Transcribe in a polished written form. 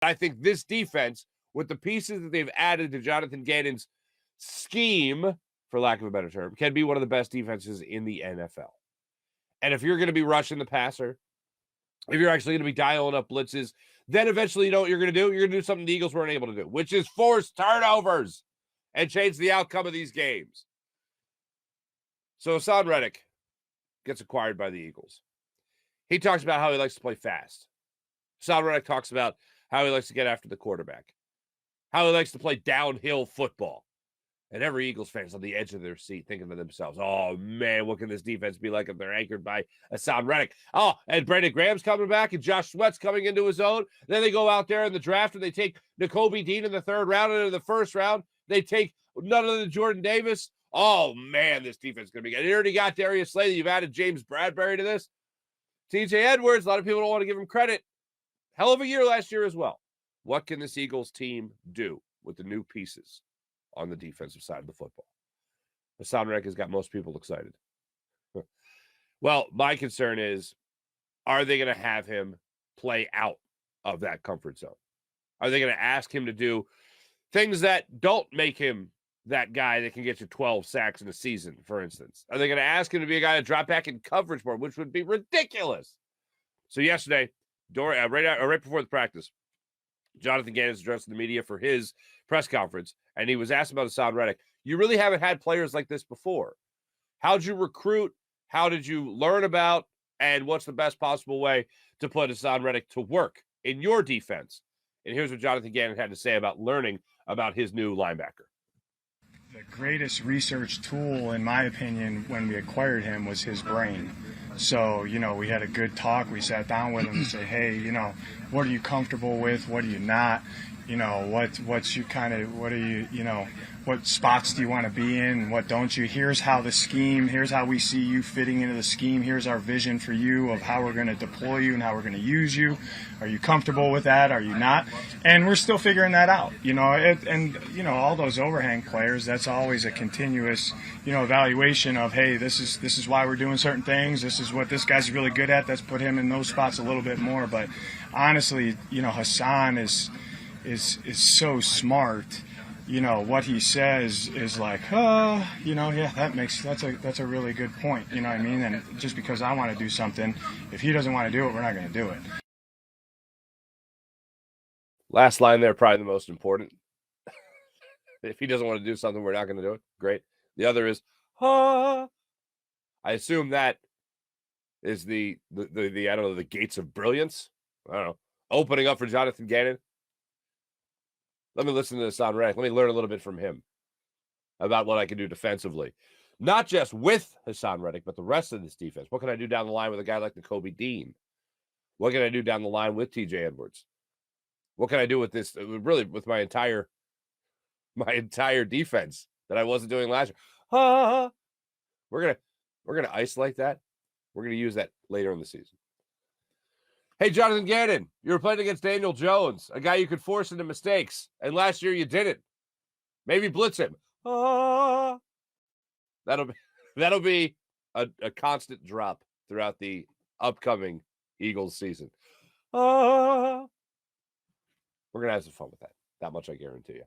I think this defense, with the pieces that they've added to Jonathan Gannon's scheme, for lack of a better term, can be one of the best defenses in the NFL. And if you're going to be rushing the passer, if you're actually going to be dialing up blitzes, then eventually you know what you're going to do? You're going to do something the Eagles weren't able to do, which is force turnovers and change the outcome of these games. So Haason Reddick gets acquired by the Eagles. He talks about how he likes to play fast. Haason Reddick talks about how he likes to get after the quarterback, how he likes to play downhill football. And every Eagles fan is on the edge of their seat thinking to themselves, oh, man, what can this defense be like if they're anchored by Haason Reddick? Oh, and Brandon Graham's coming back and Josh Sweat's coming into his own. Then they go out there in the draft and they take Nakobe Dean in the third round, and in the first round, they take none other than Jordan Davis. Oh, man, this defense is going to be good. You already got Darius Slay. You've added James Bradbury to this. TJ Edwards, a lot of people don't want to give him credit. Hell of a year last year as well. What can this Eagles team do with the new pieces on the defensive side of the football? Haason Reddick has got most people excited. Well, my concern is, are they going to have him play out of that comfort zone? Are they going to ask him to do things that don't make him that guy that can get you 12 sacks in a season, for instance? Are they going to ask him to be a guy to drop back in coverage more, which would be ridiculous? So yesterday, right before the practice, Jonathan Gannon is addressing the media for his press conference, and he was asked about Haason Reddick. You really haven't had players like this before. How'd you recruit? How did you learn about? And what's the best possible way to put Haason Reddick to work in your defense? And here's what Jonathan Gannon had to say about learning about his new linebacker. The greatest research tool, in my opinion, when we acquired him was his brain. So, we had a good talk. We sat down with him and said, hey, what are you comfortable with? What are you not? What spots do you want to be in? What don't you? Here's how we see you fitting into the scheme. Here's our vision for you of how we're going to deploy you and how we're going to use you. Are you comfortable with that? Are you not? And we're still figuring that out, all those overhang players, that's always a continuous, evaluation of, hey, this is why we're doing certain things. This is what this guy's really good at. Let's put him in those spots a little bit more. But honestly, Haason is so smart. What he says is like, that's a really good point. You know what I mean? And just because I want to do something, if he doesn't want to do it, we're not going to do it. Last line there, probably the most important. If he doesn't want to do something, we're not going to do it. Great. The other is, I assume that is the I don't know, the gates of brilliance. I don't know. Opening up for Jonathan Gannon. Let me listen to Haason Reddick. Let me learn a little bit from him about what I can do defensively. Not just with Haason Reddick, but the rest of this defense. What can I do down the line with a guy like Nakobe Dean? What can I do down the line with TJ Edwards? What can I do with this, really, with my entire defense that I wasn't doing last year? We're gonna isolate that. We're gonna use that later in the season. Hey, Jonathan Gannon, you were playing against Daniel Jones, a guy you could force into mistakes, and last year you didn't. Maybe blitz him. That'll be a constant drop throughout the upcoming Eagles season. We're gonna have some fun with that. That much I guarantee you.